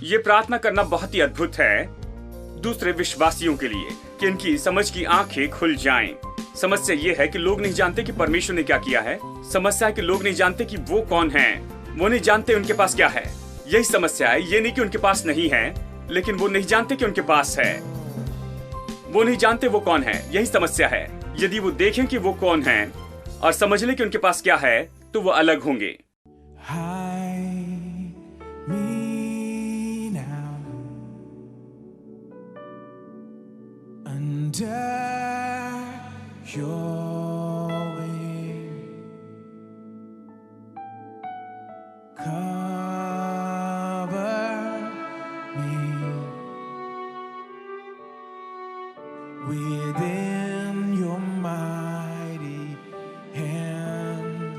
ये प्रार्थना करना बहुत ही अद्भुत है दूसरे विश्वासियों के लिए कि इनकी समझ की आंखें खुल जाएं। समस्या ये है कि लोग नहीं जानते कि परमेश्वर ने क्या किया है। समस्या है कि लोग नहीं जानते कि वो कौन हैं। वो नहीं जानते उनके पास क्या है। यही समस्या है। ये नहीं कि उनके पास नहीं है, लेकिन वो नहीं जानते कि उनके पास है। वो नहीं जानते वो कौन है। यही समस्या है। यदि वो देखें कि वो कौन है और समझ लें कि उनके पास क्या है, तो वो अलग होंगे। Your way, cover me within your mighty hand.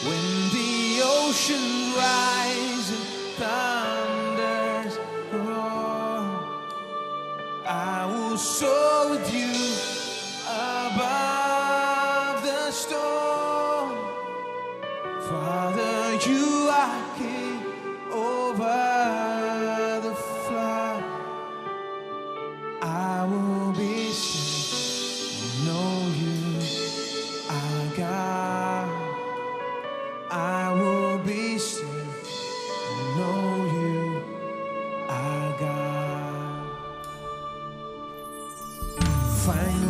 When the ocean rise and thunders roar, I will soar with you above the storm. Father, you are king over the flood. I will be still, know you are God. I will be still, know you are God. Find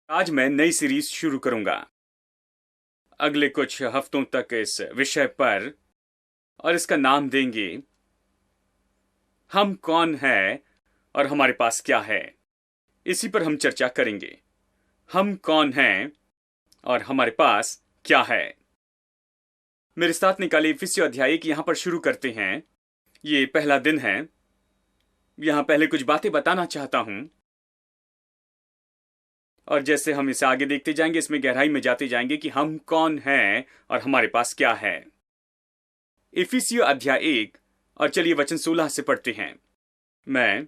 आज मैं नई series शुरू करूंगा अगले कुछ हफ्तों तक इस विषय पर, और इसका नाम देंगे हम कौन हैं और हमारे पास क्या है। इसी पर हम चर्चा करेंगे। हम कौन हैं और हमारे पास क्या है। मेरे साथ निकाले इफिसियों अध्याय की यहां पर शुरू करते हैं। ये पहला दिन है। यहां पहले कुछ बातें बताना चाहता हूं, और जैसे हम इसे आगे देखते जाएंगे, इसमें गहराई में जाते जाएंगे कि हम कौन हैं और हमारे पास क्या है। इफिसियों अध्याय 1 और चलिए वचन 16 से पढ़ते हैं। मैं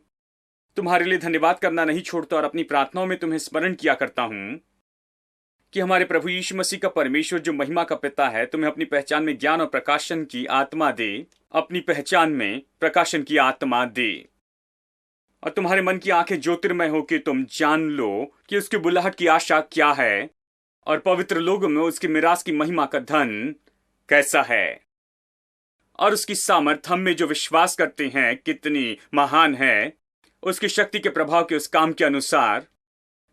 तुम्हारे लिए धन्यवाद करना नहीं छोड़ता और अपनी प्रार्थनाओं में तुम्हें स्मरण किया करता हूं कि हमारे प्रभु यीशु मसीह का परमेश्वर जो महिमा का पिता है, तुम्हें अपनी पहचान में ज्ञान और प्रकाशन की आत्मा दे। अपनी पहचान में प्रकाशन की आत्मा दे, और तुम्हारे मन की आंखें ज्योतिर्मय हो कि तुम जान लो कि उसकी बुलाहट की आशा क्या है और पवित्र लोगों में उसकी मिरास की महिमा का धन कैसा है, और उसकी सामर्थ हम में जो विश्वास करते हैं कितनी महान है, उसकी शक्ति के प्रभाव के उस काम के अनुसार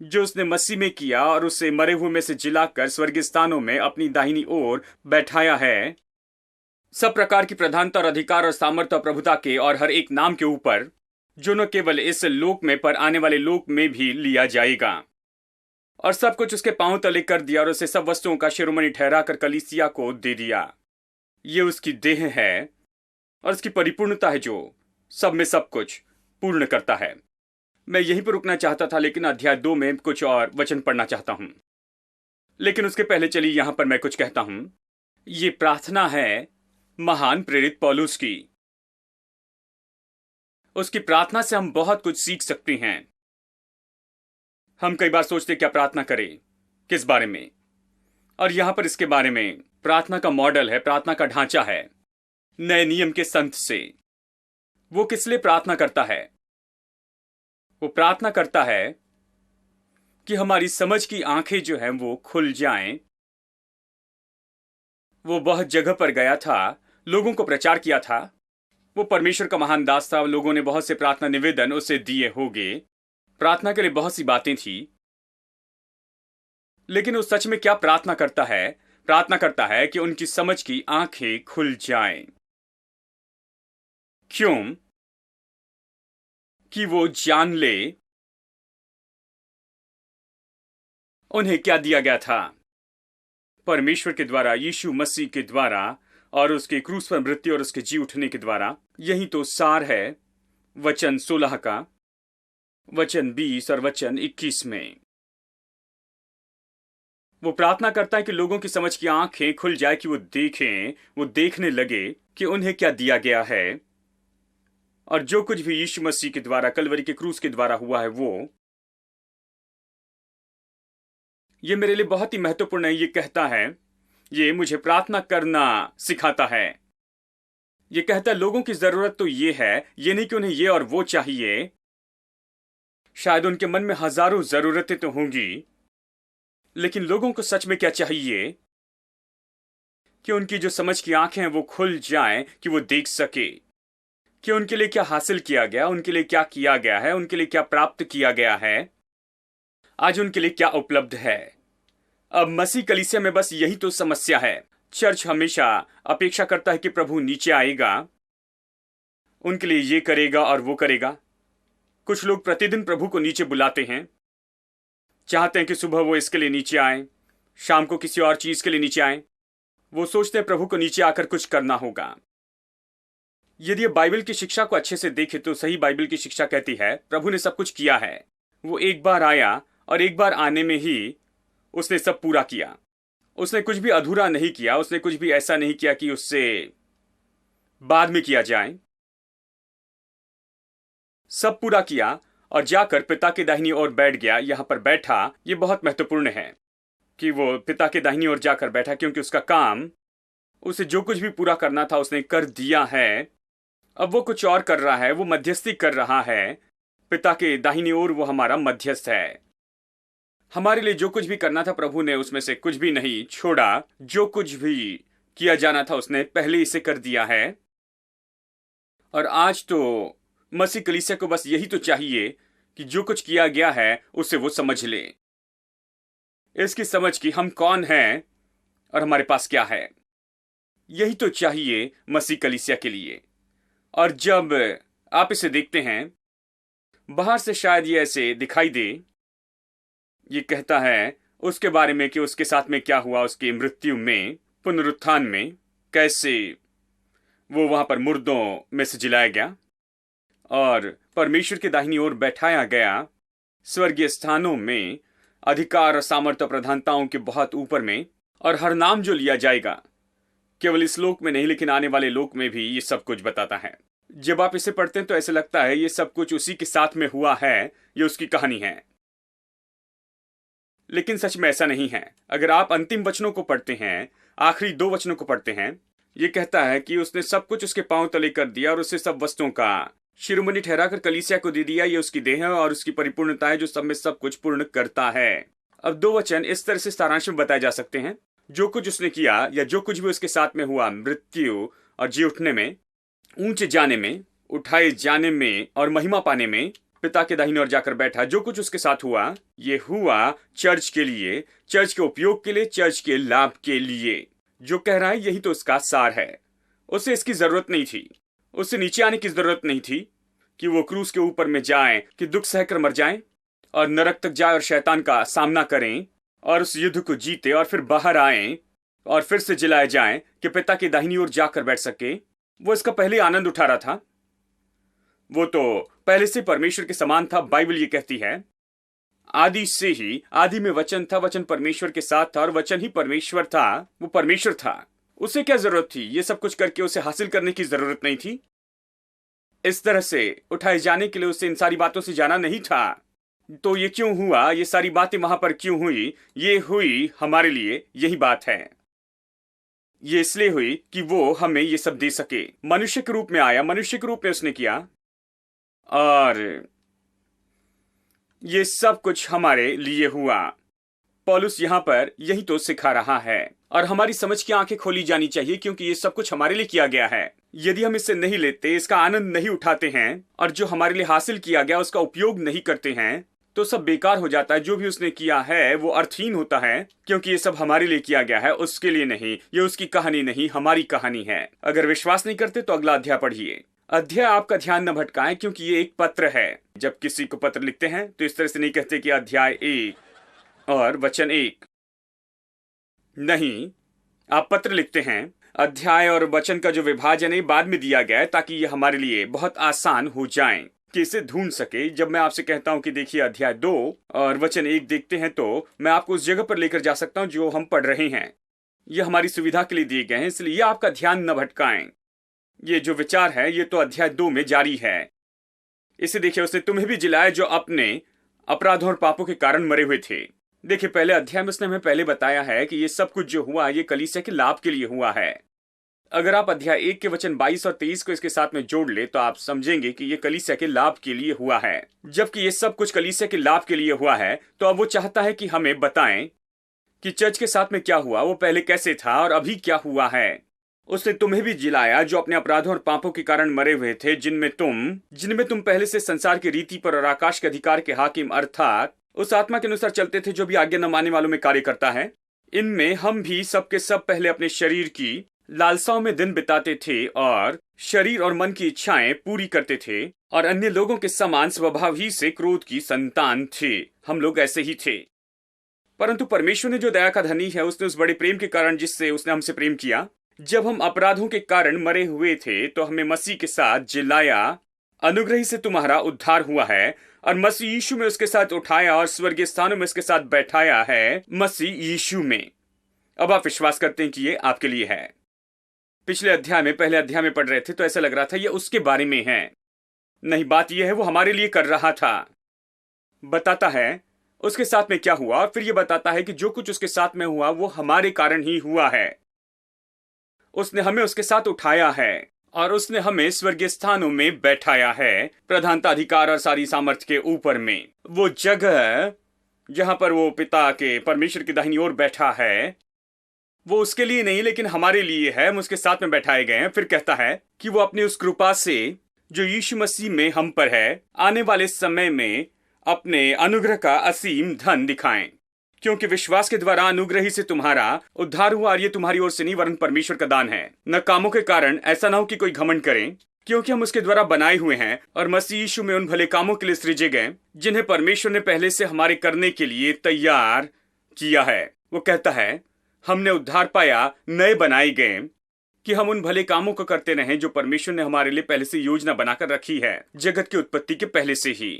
जो उसने मसीह में किया और उसे मरे हुए में से जिलाकर स्वर्गीय स्थानों में अपनी दाहिनी ओर बैठाया है, सब प्रकार की प्रधानता और अधिकार और सामर्थ्य और प्रभुता के और हर एक नाम के ऊपर, जो न केवल इस लोक में पर आने वाले लोक में भी लिया जाएगा। और सब कुछ उसके पांव तले कर दिया और उसे सब वस्तुओं का शिरोमणि ठहराकर कलीसिया को दे दिया। ये उसकी देह है और उसकी परिपूर्णता है जो सब में सब कुछ पूर्ण करता है। मैं यहीं पर रुकना चाहता था, लेकिन अध्याय 2 में कुछ और वचन पढ़ना चाहता हूं। लेकिन उसके पहले चलिए यहां पर मैं कुछ कहता हूं। ये प्रार्थना है महान प्रेरित पौलुस की। उसकी प्रार्थना से हम बहुत कुछ सीख सकते हैं। हम कई बार सोचते क्या प्रार्थना करें, किस बारे में, और यहां पर इसके बारे में प्रार्थना का मॉडल है, प्रार्थना का ढांचा है नए नियम के संत से। वो किस लिए प्रार्थना करता है? वो प्रार्थना करता है कि हमारी समझ की आंखें जो हैं वो खुल जाएं। वो बहुत जगह पर गया था, लोगों को प्रचार किया था। वो परमेश्वर का महान दास था। लोगों ने बहुत से प्रार्थना निवेदन उसे दिए होंगे, प्रार्थना के लिए बहुत सी बातें थी। लेकिन वो सच में क्या प्रार्थना करता है? प्रार्थना करता है कि उनकी समझ की आंखें खुल जाएं। क्यों? कि वो जान ले उन्हें क्या दिया गया था परमेश्वर के द्वारा, यीशु मसीह के द्वारा और उसके क्रूस पर मृत्यु और उसके जी उठने के द्वारा। यही तो सार है वचन 16 का, वचन 20 और वचन 21 में। वो प्रार्थना करता है कि लोगों की समझ की आंखें खुल जाए, कि वो देखें, वो देखने लगे कि उन्हें क्या दिया गया है और जो कुछ भी यीशु मसीह के द्वारा कलवरी के क्रूस के द्वारा हुआ है वो। ये मेरे लिए बहुत ही महत्वपूर्ण है। ये कहता है, ये मुझे प्रार्थना करना सिखाता है। ये कहता है लोगों की जरूरत तो ये है, ये नहीं कि उन्हें ये और वो चाहिए। शायद उनके मन में हजारों जरूरतें तो होंगी, लेकिन लोगों को सच में क्या चाहिए? कि उनकी जो समझ की आंखें हैं वो खुल जाएं, कि वो देख सके कि उनके लिए क्या हासिल किया गया, उनके लिए क्या किया गया है, उनके लिए क्या प्राप्त किया गया है, आज उनके लिए क्या उपलब्ध है। अब मसीह कलीसिया में बस यही तो समस्या है। चर्च हमेशा अपेक्षा करता है कि प्रभु नीचे आएगा, उनके लिए ये करेगा और वो करेगा। कुछ लोग प्रतिदिन प्रभु को नीचे बुलाते हैं, चाहते हैं कि सुबह वो इसके लिए नीचे आए, शाम को किसी और चीज के लिए नीचे आए। वो सोचते हैं प्रभु को नीचे आकर कुछ करना होगा। यदि ये बाइबल की शिक्षा को अच्छे से देखें तो सही बाइबल की शिक्षा कहती है प्रभु ने सब कुछ किया है। वो एक बार आया और एक बार आने में ही उसने सब पूरा किया। उसने कुछ भी अधूरा नहीं किया, उसने कुछ भी ऐसा नहीं किया कि उससे बाद में किया जाए। सब पूरा किया और जाकर पिता के दाहिनी ओर बैठ गया। यहां पर बैठा, ये बहुत महत्वपूर्ण है कि वो पिता के दाहिनी ओर जाकर बैठा, क्योंकि उसका काम, उसे जो कुछ भी पूरा करना था उसने कर दिया है। अब वो कुछ और कर रहा है, वो मध्यस्थी कर रहा है। पिता के दाहिनी ओर वो हमारा मध्यस्थ है। हमारे लिए जो कुछ भी करना था प्रभु ने उसमें से कुछ भी नहीं छोड़ा। जो कुछ भी किया जाना था उसने पहले इसे कर दिया है। और आज तो मसीह कलीसिया को बस यही तो चाहिए कि जो कुछ किया गया है उसे वो समझ ले। इसकी समझ कि हम कौन हैं और हमारे पास क्या है, यही तो चाहिए मसीह कलीसिया के लिए। और जब आप इसे देखते हैं बाहर से शायद ये ऐसे दिखाई दे, ये कहता है उसके बारे में कि उसके साथ में क्या हुआ, उसकी मृत्यु में, पुनरुत्थान में, कैसे वो वहां पर मुर्दों में से जिलाया गया और परमेश्वर के दाहिनी ओर बैठाया गया, स्वर्गीय स्थानों में, अधिकार और सामर्थ्य प्रधानताओं के बहुत ऊपर में। और हर नाम जो लिया जाएगा, केवल इस लोक में नहीं लेकिन आने वाले लोक में भी, ये सब कुछ बताता है। जब आप इसे पढ़ते हैं तो ऐसे लगता है ये सब कुछ उसी के साथ में हुआ है, ये उसकी कहानी है। लेकिन सच में ऐसा नहीं है। अगर आप अंतिम वचनों को पढ़ते हैं, आखिरी 2 वचनों को पढ़ते हैं, ये कहता है कि उसने सब कुछ उसके पांव तले कर दिया और उसे सब वस्तुओं का शिरोमणि ठहराकर कलीसिया को दे दिया। ये उसकी देह है और उसकी परिपूर्णता है जो सब में सब कुछ पूर्ण करता है। अब 2 वचन इस तरह से सारांश में बताए जा सकते हैं। जो कुछ उसने किया या जो कुछ भी उसके साथ में हुआ, मृत्यु और जी उठने में, ऊंचे जाने में, उठाए जाने में और महिमा पाने में, पिता के दाहिने ओर जाकर बैठा, जो कुछ उसके साथ हुआ, ये हुआ चर्च के लिए, चर्च के उपयोग के लिए, चर्च के लाभ के लिए। जो कह रहा है यही तो उसका सार है। उसे इसकी जरूरत नहीं थी, उसे नीचे आने की जरूरत नहीं थी, कि वो क्रूस के ऊपर में जाएं, कि दुख सहकर मर जाएं और नरक तक जाए और शैतान का सामना करें और उस युद्ध को जीते और फिर बाहर आएं और फिर से जिलाए जाएं कि पिता की दाहिनी ओर जाकर बैठ सके। वो इसका पहले आनंद उठा रहा था। वो तो पहले से परमेश्वर के समान था। बाइबल ये कहती है आदि से ही, आदि में वचन था, वचन परमेश्वर के साथ था और वचन ही परमेश्वर था। वो परमेश्वर था। उसे क्या जरूरत थी? ये सब कुछ करके उसे हासिल करने की जरूरत नहीं थी। इस तरह से उठाए जाने के लिए उसे इन सारी बातों से जाना नहीं था। तो ये क्यों हुआ? ये सारी बातें वहां पर क्यों हुई? ये हुई हमारे लिए, यही बात है। ये इसलिए हुई कि वो हमें ये सब दे सके। मनुष्य के रूप में आया, मनुष्य के रूप में उसने किया और ये सब कुछ हमारे लिए हुआ। पौलुस यहां पर यही तो सिखा रहा है और हमारी समझ की आंखें खोली जानी चाहिए, क्योंकि ये सब कुछ हमारे लिए किया गया है। यदि हम इससे नहीं लेते, इसका आनंद नहीं उठाते हैं और जो हमारे लिए हासिल किया गया उसका उपयोग नहीं करते हैं, तो सब बेकार हो जाता है। जो भी उसने किया है वो अर्थहीन होता है, क्योंकि ये सब हमारे लिए किया गया है, उसके लिए नहीं। ये उसकी कहानी नहीं, हमारी कहानी है। अगर विश्वास नहीं करते तो अगला अध्याय पढ़िए। अध्याय आपका ध्यान न भटकाए, क्योंकि ये एक पत्र है। जब किसी को पत्र लिखते हैं तो इस तरह से नहीं कहते कि अध्याय 1 और वचन 1। नहीं, आप पत्र लिखते हैं। अध्याय और वचन का जो विभाजन है बाद में दिया गया है, ताकि ये हमारे लिए बहुत आसान हो जाए कि इसे ढूंढ सके। जब मैं आपसे कहता हूं कि देखिए अध्याय 2 और वचन 1 देखते हैं, तो मैं आपको उस जगह पर लेकर जा सकता हूं जो हम पढ़ रहे हैं। ये हमारी सुविधा के लिए दिए गए हैं, इसलिए ये आपका ध्यान न भटकाएं। ये जो विचार है ये तो अध्याय 2 में जारी है। इसे देखिए, उसने तुम्हें भी जिलाया जो अपने अपराधों और पापों के कारण मरे हुए थे। देखिए, पहले अध्याय में उसने हमें पहले बताया है कि ये सब कुछ जो हुआ ये कलीसिया के लाभ के लिए हुआ है। अगर आप अध्याय 1 के वचन 22 और 23 को इसके साथ में जोड़ ले तो आप समझेंगे कि ये कलीसिया के लाभ के लिए हुआ है। जबकि ये सब कुछ कलीसिया के लाभ के लिए हुआ है, तो अब वो चाहता है कि हमें बताएं कि चर्च के साथ में क्या हुआ, वो पहले कैसे था और अभी क्या हुआ है। उसने तुम्हें भी जिलाया जो अपने अपराधों और पापों के कारण मरे हुए थे, जिनमें तुम पहले से संसार की रीति पर और आकाश के अधिकार के हाकिम अर्थात उस आत्मा के अनुसार चलते थे जो भी आज्ञा न मानने वालों में कार्य करता है। इनमें हम भी सबके सब पहले अपने शरीर की लालसाओं में दिन बिताते थे और शरीर और मन की इच्छाएं पूरी करते थे और अन्य लोगों के समान स्वभाव ही से क्रोध की संतान थे। हम लोग ऐसे ही थे। परंतु परमेश्वर ने जो दया का धनी है, उसने उस बड़े प्रेम के कारण जिससे उसने हमसे प्रेम किया, जब हम अपराधों के कारण मरे हुए थे तो हमें मसीह के साथ जिलाया। अनुग्रह ही से तुम्हारा उद्धार हुआ है और मसीह यीशु में उसके साथ उठाया और स्वर्गीय स्थानों में उसके साथ बैठाया है, मसीह यीशु में। अब आप विश्वास करते हैं कि ये आपके लिए है। पिछले अध्याय में, पहले अध्याय में पढ़ रहे थे तो ऐसा लग रहा था ये उसके बारे में है। नहीं, बात यह है वो हमारे लिए कर रहा था। बताता है उसके साथ में क्या हुआ और फिर ये बताता है कि जो कुछ उसके साथ में हुआ वो हमारे कारण ही हुआ है। उसने हमें उसके साथ उठाया है और उसने हमें स्वर्गीय स्थानों में बैठाया है, प्रधानता, अधिकार और सारी सामर्थ्य के ऊपर में। वो जगह जहां पर वो पिता के, परमेश्वर की दाहिनी ओर बैठा है, वो उसके लिए नहीं लेकिन हमारे लिए है। हम उसके साथ में बैठाए गए हैं। फिर कहता है कि वो अपनी उस कृपा से जो यीशु मसीह में हम पर है, आने वाले समय में अपने अनुग्रह का असीम धन दिखाएं, क्योंकि विश्वास के द्वारा अनुग्रह ही से तुम्हारा उद्धार हुआ और ये तुम्हारी ओर से नहीं वरन परमेश्वर का दान है, न कामों के कारण, ऐसा ना हो कि कोई घमंड करे। क्योंकि हम उसके द्वारा बनाए हुए हैं और मसीह यीशु में उन भले कामों के लिए सृजे गए जिन्हें परमेश्वर ने पहले से हमारे करने के लिए तैयार किया है। वो कहता है हमने उद्धार पाया, नए बनाए गए कि हम उन भले कामों को करते रहें जो परमेश्वर ने हमारे लिए पहले से योजना बनाकर रखी है, जगत की उत्पत्ति के पहले से ही।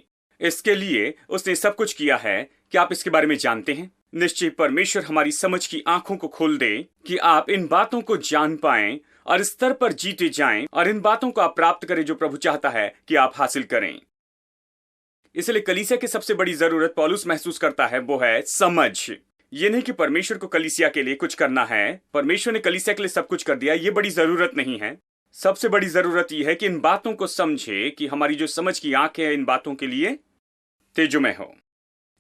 इसके लिए उसने सब कुछ किया है। क्या आप इसके बारे में जानते हैं? निश्चय परमेश्वर हमारी समझ की आंखों को खोल दे कि आप इन बातों को जान पाएं और इस स्तर पर जीते जाएं और इन बातों को आप प्राप्त करें जो प्रभु चाहता है कि आप हासिल करें। इसलिए कलीसिया की सबसे बड़ी जरूरत पौलुस महसूस करता है वो है समझ। ये नहीं कि परमेश्वर को कलीसिया के लिए कुछ करना है, परमेश्वर ने कलीसिया के लिए सब कुछ कर दिया, ये बड़ी जरूरत नहीं है। सबसे बड़ी जरूरत यह है कि इन बातों को समझे कि हमारी जो समझ की आंखें हैं इन बातों के लिए तेजोमय हो।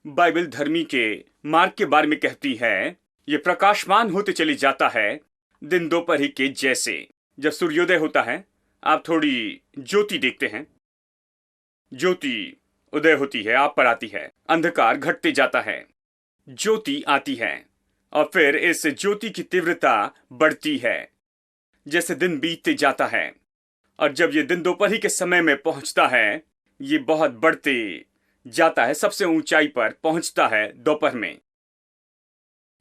बाइबल धर्मी के मार्ग के बारे में कहती है ये प्रकाशमान होते चले जाता है दिन दोपहर के जैसे। जब सूर्योदय होता है आप थोड़ी ज्योति देखते हैं, ज्योति उदय होती है, आप पर आती है, अंधकार घटते जाता है, ज्योति आती है और फिर इस ज्योति की तीव्रता बढ़ती है जैसे दिन बीतते जाता है और जब ये दिन दोपहर के समय में पहुंचता है, ये बहुत बढ़ते जाता है, सबसे ऊंचाई पर पहुंचता है दोपहर में।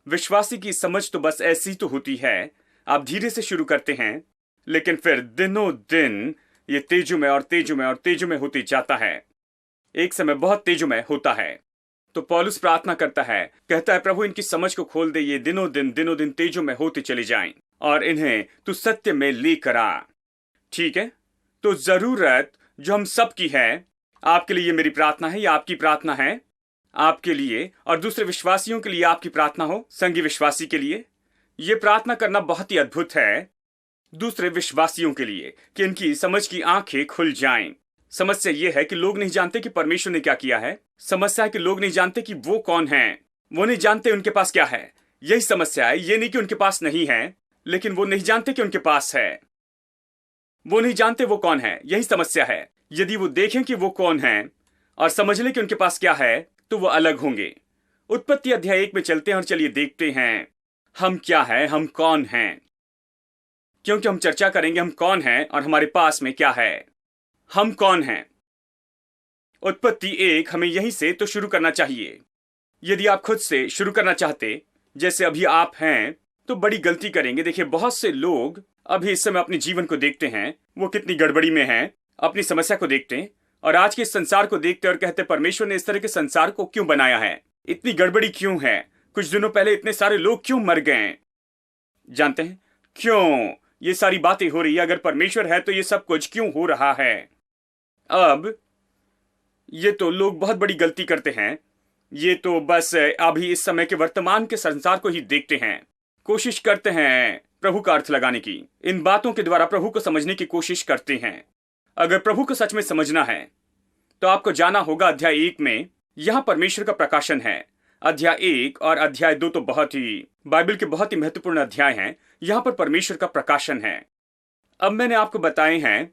विश्वासी की समझ तो बस ऐसी तो होती है, आप धीरे से शुरू करते हैं, लेकिन फिर दिनों दिन ये तेजुमय और तेजुमय और तेजुमय होते जाता है, एक समय बहुत तेजुमय होता है। तो पौलुस प्रार्थना करता है, कहता है प्रभु इनकी समझ को खोल दे, ये दिनों दिन तेजुमय होते चले जाएं और इन्हें तू सत्य में लेकर आ। ठीक है, तो जरूरत जो हम सब की है, आपके लिए मेरी प्रार्थना है, या आपकी प्रार्थना है आपके लिए और दूसरे विश्वासियों के लिए आपकी प्रार्थना हो, संगी विश्वासी के लिए यह प्रार्थना करना बहुत ही अद्भुत है, दूसरे विश्वासियों के लिए, कि इनकी समझ की आंखें खुल जाएं। समस्या यह है कि लोग नहीं जानते कि परमेश्वर ने क्या किया है। समस्या है कि लोग नहीं जानते कि वो कौन है, वो नहीं जानते उनके पास क्या है। यही समस्या है, ये नहीं कि उनके पास नहीं है, लेकिन वो नहीं जानते कि उनके पास है। वो नहीं जानते वो कौन है, यही समस्या है। यदि वो देखें कि वो कौन है और समझ लें कि उनके पास क्या है, तो वो अलग होंगे। उत्पत्ति अध्याय 1 में चलते हैं और चलिए देखते हैं हम क्या है, हम कौन हैं, क्योंकि हम चर्चा करेंगे हम कौन हैं और हमारे पास में क्या है। हम कौन हैं? उत्पत्ति 1 हमें यहीं से तो शुरू करना चाहिए। यदि आप खुद से शुरू करना चाहते जैसे अभी आप हैं, तो बड़ी गलती करेंगे। देखिए, बहुत से लोग अभी इस समय अपने जीवन को देखते हैं, वो कितनी गड़बड़ी में हैं, अपनी समस्या को देखते हैं और आज के संसार को देखते और कहते परमेश्वर ने इस तरह के संसार को क्यों बनाया है, इतनी गड़बड़ी क्यों है, कुछ दिनों पहले इतने सारे लोग क्यों मर गए। जानते हैं क्यों ये सारी बातें हो रही है? अगर परमेश्वर है तो ये सब कुछ क्यों हो रहा है? अब ये तो लोग बहुत बड़ी गलती करते हैं। ये तो बस अभी इस समय के वर्तमान के संसार को ही देखते हैं, कोशिश करते हैं प्रभु का अर्थ लगाने की, इन बातों के द्वारा प्रभु को समझने की कोशिश करते हैं। अगर प्रभु को सच में समझना है तो आपको जाना होगा अध्याय 1 में यहां परमेश्वर का प्रकाशन है। अध्याय 1 और अध्याय 2 तो बहुत ही बाइबल के बहुत ही महत्वपूर्ण अध्याय हैं। यहां पर परमेश्वर का प्रकाशन है। अब मैंने आपको बताए हैं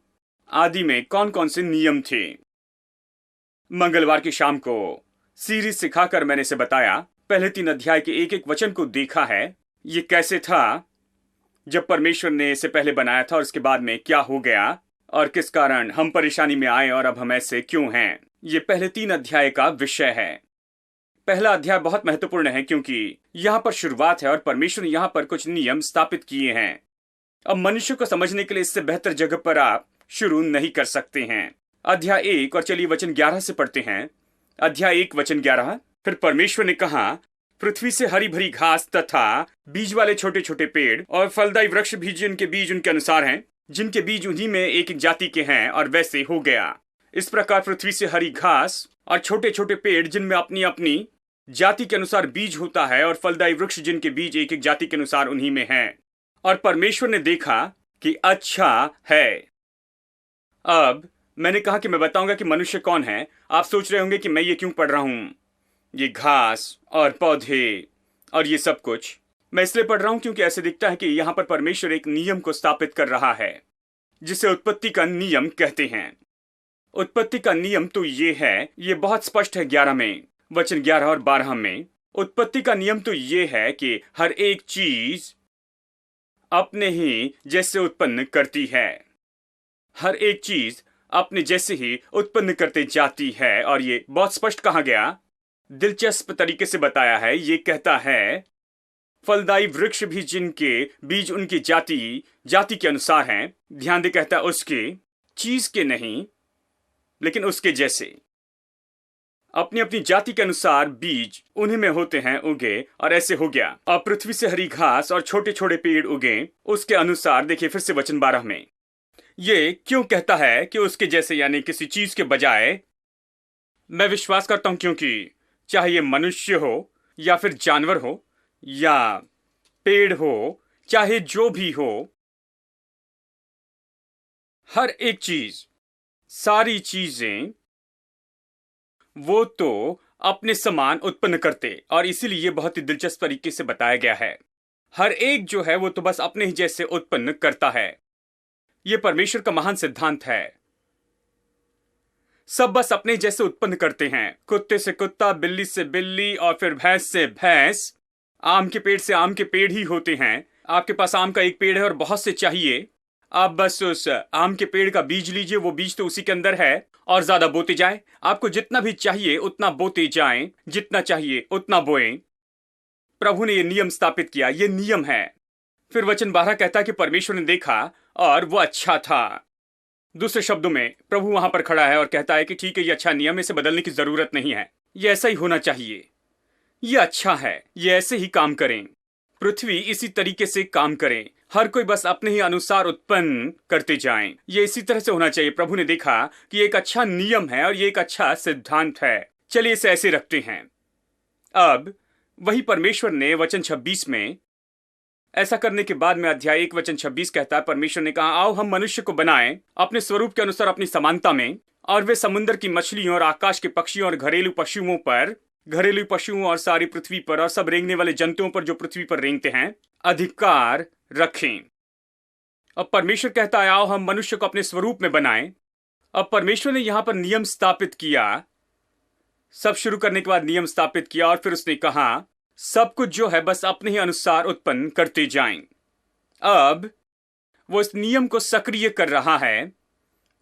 आदि में कौन कौन से नियम थे। मंगलवार की शाम को सीरीज सिखाकर मैंने इसे बताया, पहले 3 अध्याय के एक एक वचन को देखा है। ये कैसे था जब परमेश्वर ने इसे पहले बनाया था और इसके बाद में क्या हो गया और किस कारण हम परेशानी में आए और अब हम ऐसे क्यों हैं। ये पहले 3 अध्याय का विषय है। पहला अध्याय बहुत महत्वपूर्ण है क्योंकि यहाँ पर शुरुआत है और परमेश्वर ने यहाँ पर कुछ नियम स्थापित किए हैं। अब मनुष्य को समझने के लिए इससे बेहतर जगह पर आप शुरू नहीं कर सकते हैं। अध्याय 1 और चलिए वचन 11 से पढ़ते हैं। अध्याय 1 वचन 11। फिर परमेश्वर ने कहा, पृथ्वी से हरी भरी घास तथा बीज वाले छोटे छोटे पेड़ और फलदायी वृक्ष भी जिनके बीज उनके अनुसार हैं, जिनके बीज उन्हीं में एक एक जाति के हैं, और वैसे हो गया। इस प्रकार पृथ्वी से हरी घास और छोटे छोटे पेड़ जिनमें अपनी अपनी जाति के अनुसार बीज होता है, और फलदायी वृक्ष जिनके बीज एक एक जाति के अनुसार उन्हीं में हैं। और परमेश्वर ने देखा कि अच्छा है। अब मैंने कहा कि मैं बताऊंगा कि मनुष्य कौन है। आप सोच रहे होंगे कि मैं ये क्यों पढ़ रहा हूं, ये घास और पौधे और ये सब कुछ। मैं इसलिए पढ़ रहा हूं क्योंकि ऐसे दिखता है कि यहां पर परमेश्वर एक नियम को स्थापित कर रहा है, जिसे उत्पत्ति का नियम कहते हैं। उत्पत्ति का नियम तो ये है, ये बहुत स्पष्ट है 11 में, वचन 11 और 12 में। उत्पत्ति का नियम तो ये है कि हर एक चीज अपने ही जैसे उत्पन्न करती है। हर एक चीज अपने जैसे ही उत्पन्न करते जाती है। और ये बहुत स्पष्ट कहा गया, दिलचस्प तरीके से बताया है। ये कहता है फलदायी वृक्ष भी जिनके बीज उनकी जाति के अनुसार हैं। ध्यान दे, कहता है उसके, चीज के नहीं लेकिन उसके जैसे, अपनी अपनी जाति के अनुसार बीज उन्हीं में होते हैं उगे, और ऐसे हो गया। और पृथ्वी से हरी घास और छोटे छोटे पेड़ उगे उसके अनुसार। देखिए फिर से वचन 12 में ये क्यों कहता है कि उसके जैसे, यानी किसी चीज के बजाय। मैं विश्वास करता हूं क्योंकि चाहे ये मनुष्य हो या फिर जानवर हो या पेड़ हो, चाहे जो भी हो, हर एक चीज, सारी चीजें वो तो अपने समान उत्पन्न करते। और इसीलिए ये बहुत ही दिलचस्प तरीके से बताया गया है। हर एक जो है वो तो बस अपने ही जैसे उत्पन्न करता है। ये परमेश्वर का महान सिद्धांत है। सब बस अपने जैसे उत्पन्न करते हैं। कुत्ते से कुत्ता, बिल्ली से बिल्ली और फिर भैंस से भैंस। आम के पेड़ से आम के पेड़ ही होते हैं। आपके पास आम का एक पेड़ है और बहुत से चाहिए। आप बस उस आम के पेड़ का बीज लीजिए, वो बीज तो उसी के अंदर है, और ज्यादा बोते जाएं। आपको जितना भी चाहिए उतना बोते जाएं, जितना चाहिए उतना बोएं। प्रभु ने ये नियम स्थापित किया, ये नियम है। फिर वचन 12 कहता है कि परमेश्वर ने देखा और वो अच्छा था। दूसरे शब्दों में प्रभु वहां पर खड़ा है और कहता है कि ठीक है, ये अच्छा नियम, इसे बदलने की जरूरत नहीं है, ये ऐसा ही होना चाहिए, ये अच्छा है, ये ऐसे ही काम करें। पृथ्वी इसी तरीके से काम करें, हर कोई बस अपने ही अनुसार उत्पन्न करते जाएं। ये इसी तरह से होना चाहिए। प्रभु ने देखा कि ये एक अच्छा नियम है और ये एक अच्छा सिद्धांत है, चलिए इसे ऐसे रखते हैं। अब वही परमेश्वर ने वचन 26 में ऐसा करने के बाद में अध्याय 1 वचन 26 कहता है, परमेश्वर ने कहा, आओ हम मनुष्य को बनाएं अपने स्वरूप के अनुसार, अपनी समानता में, और वे समुद्र की मछलियों और आकाश के पक्षियों और घरेलू पशुओं और सारी पृथ्वी पर और सब रेंगने वाले जंतुओं पर जो पृथ्वी पर रेंगते हैं अधिकार रखें। अब परमेश्वर कहता है, आओ हम मनुष्य को अपने स्वरूप में बनाएं। अब परमेश्वर ने यहां पर नियम स्थापित किया, सब शुरू करने के बाद नियम स्थापित किया, और फिर उसने कहा सब कुछ जो है बस अपने ही अनुसार उत्पन्न करते जाएं। अब वो इस नियम को सक्रिय कर रहा है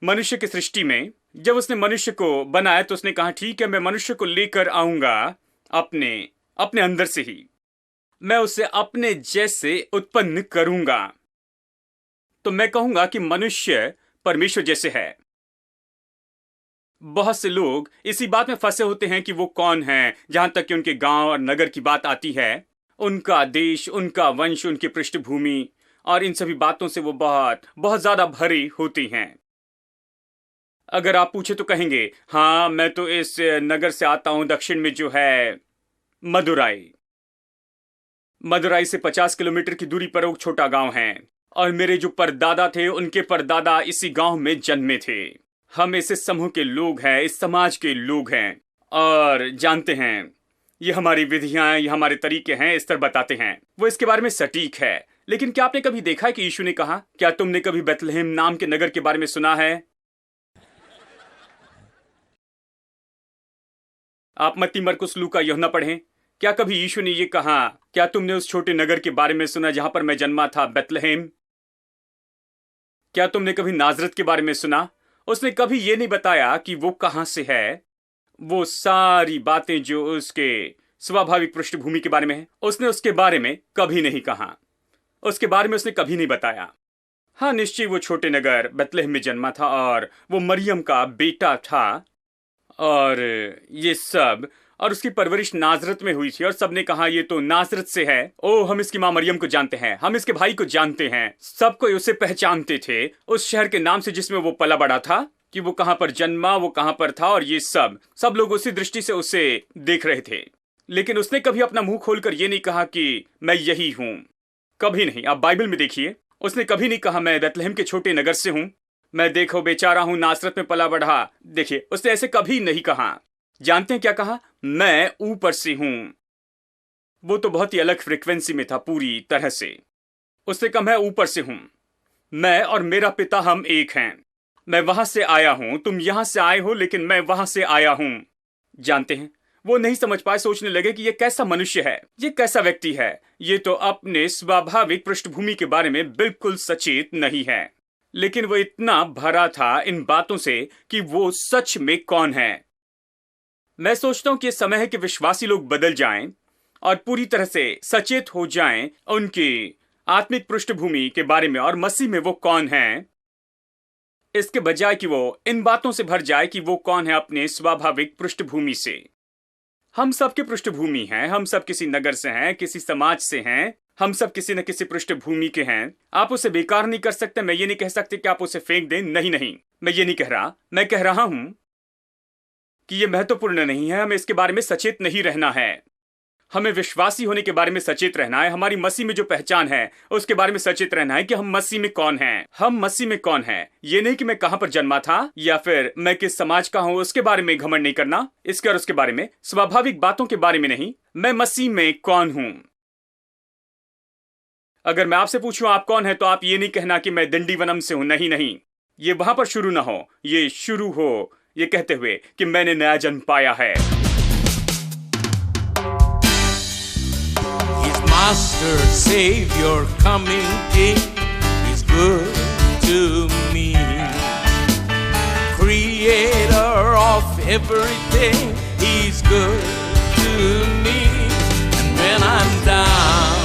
मनुष्य की सृष्टि में। जब उसने मनुष्य को बनाया तो उसने कहा, ठीक है, मैं मनुष्य को लेकर आऊंगा अपने अंदर से ही, मैं उसे अपने जैसे उत्पन्न करूंगा। तो मैं कहूंगा कि मनुष्य परमेश्वर जैसे है। बहुत से लोग इसी बात में फंसे होते हैं कि वो कौन है, जहां तक कि उनके गांव और नगर की बात आती है, उनका देश, उनका वंश, उनकी पृष्ठभूमि, और इन सभी बातों से वो बहुत ज्यादा भरी होती हैं। अगर आप पूछे तो कहेंगे, हाँ मैं तो इस नगर से आता हूं, दक्षिण में जो है मदुराई से 50 किलोमीटर की दूरी पर एक छोटा गांव है, और मेरे जो परदादा थे उनके परदादा इसी गांव में जन्मे थे। हम इस समूह के लोग हैं, इस समाज के लोग हैं, और जानते हैं ये हमारी विधियां, ये हमारे तरीके हैं, इस तरह बताते हैं। वो इसके बारे में सटीक है। लेकिन क्या आपने कभी देखा है कि यीशु ने कहा, क्या तुमने कभी बेथलेहम नाम के नगर के बारे में सुना है? आप मत्ती, मरकुस, लूका, यूहन्ना पढ़ें। क्या कभी यीशु ने ये कहा, क्या तुमने उस छोटे नगर के बारे में सुना जहां पर मैं जन्मा था, बेथलेहम? क्या तुमने कभी नाजरत के बारे में सुना? उसने कभी ये नहीं बताया कि वो कहां से है। वो सारी बातें जो उसके स्वाभाविक पृष्ठभूमि के बारे में है, उसने उसके बारे में कभी नहीं कहा, उसके बारे में उसने कभी नहीं बताया। हाँ, निश्चय वो छोटे नगर बेथलेहम में जन्मा था, और वो मरियम का बेटा था, और ये सब, और उसकी परवरिश नाजरत में हुई थी, और सबने कहा ये तो नाजरत से है। ओ, हम इसकी मां मरियम को जानते हैं, हम इसके भाई को जानते हैं। सब कोई उसे पहचानते थे उस शहर के नाम से जिसमें वो पला बड़ा था, कि वो कहां पर जन्मा, वो कहां पर था, और ये सब लोग उसी दृष्टि से उसे देख रहे थे। लेकिन उसने कभी अपना मुंह खोलकर ये नहीं कहा कि मैं यही हूं, कभी नहीं। आप बाइबल में देखिए, उसने कभी नहीं कहा मैं बेथलेहम के छोटे नगर से हूं, मैं देखो बेचारा हूं, नासरत में पला बढ़ा। देखिए, उसने ऐसे कभी नहीं कहा। जानते हैं क्या कहा? मैं ऊपर से हूं। वो तो बहुत ही अलग फ्रीक्वेंसी में था पूरी तरह से। उसने कहा मैं ऊपर से हूं, मैं और मेरा पिता हम एक हैं, मैं वहां से आया हूं, तुम यहां से आए हो, लेकिन मैं वहां से आया हूं। जानते हैं, वो नहीं समझ पाए, सोचने लगे कि ये कैसा मनुष्य है, ये कैसा व्यक्ति है, ये तो अपने स्वाभाविक पृष्ठभूमि के बारे में बिल्कुल सचेत नहीं है। लेकिन वो इतना भरा था इन बातों से कि वो सच में कौन है। मैं सोचता हूं कि ये समय है कि विश्वासी लोग बदल जाएं और पूरी तरह से सचेत हो जाएं उनकी आत्मिक पृष्ठभूमि के बारे में और मसीह में वो कौन है, इसके बजाय कि वो इन बातों से भर जाए कि वो कौन है अपने स्वाभाविक पृष्ठभूमि से। हम सब की पृष्ठभूमि है, हम सब किसी नगर से हैं, किसी समाज से हैं, हम सब किसी न किसी पृष्ठभूमि के हैं। आप उसे बेकार नहीं कर सकते। मैं ये नहीं कह सकते कि आप उसे फेंक दें, नहीं, मैं ये नहीं कह रहा। मैं कह रहा हूं कि ये महत्वपूर्ण नहीं है, हमें इसके बारे में सचेत नहीं रहना है। हमें विश्वासी होने के बारे में सचेत रहना है, हमारी मसीह में जो पहचान है उसके बारे में सचेत रहना है कि हम मसीह में कौन हैं। हम मसीह में कौन हैं, ये नहीं कि मैं कहां पर जन्मा था या फिर मैं किस समाज का हूं, उसके बारे में घमंड नहीं करना, इसके और उसके बारे में, स्वाभाविक बातों के बारे में नहीं। मैं मसीह में कौन हूं। अगर मैं आपसे पूछूं आप कौन है, तो आप ये नहीं कहना कि मैं दिंडीवनम से हूं। नहीं, ये वहां पर शुरू ना हो, ये शुरू हो ये कहते हुए कि मैंने नया जन्म पाया है। Master, Savior, coming King, He's good to to me. Creator of everything, He's good to me. And when I'm down,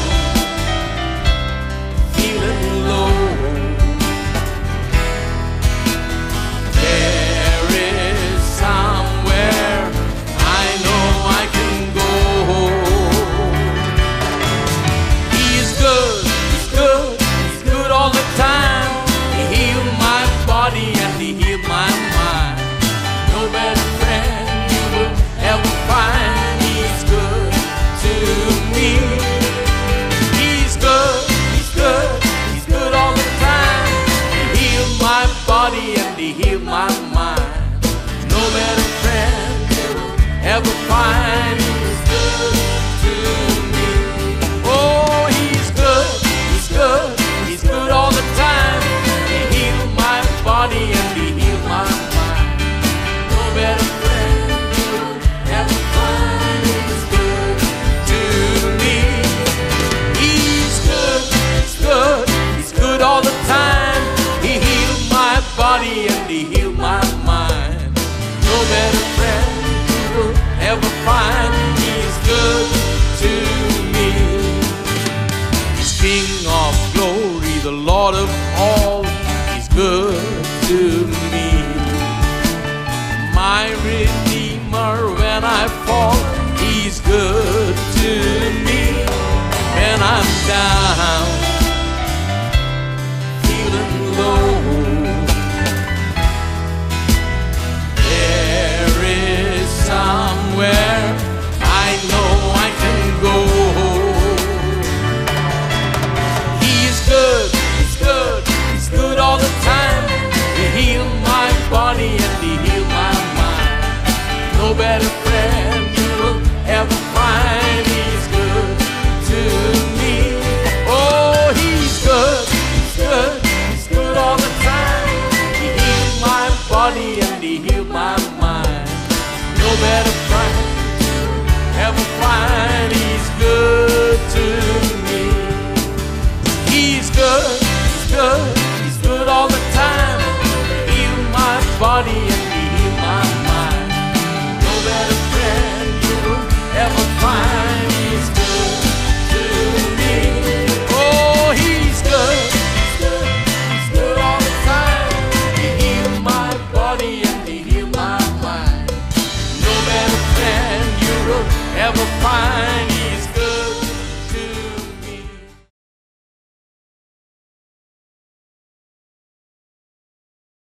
feeling low, there is somewhere I know I can go. He's good, He's good, He's good all the time. He healed my body and He healed my mind. No better friend you will ever find. He's good to me. He's good, He's good, He's good all the time. He healed my body and He healed my mind. No better friend you will ever find. He's good to me. Oh, He's good, He's good, He's good all the time. He healed my body and He healed my mind. No better friend you will ever find. He's good to me. He's good, He's good, He's good all the time. He healed my body and He healed my mind. No better friend you will ever find. He's good to me. He's King of glory, the Lord of all. He's good to me. My Redeemer when I fall. He's good to me. When I'm down, feeling low, there is somewhere I know I can go. He's good, He's good, He's good all the time. He healed my body and He healed my mind. No better friend you will ever find. He's good to me. Oh, He's good, He's good, He's good all the time. He healed my body and He healed my mind. No better friend you will ever find. He's good to me. He's good, He's good, He's good all the time. He healed my body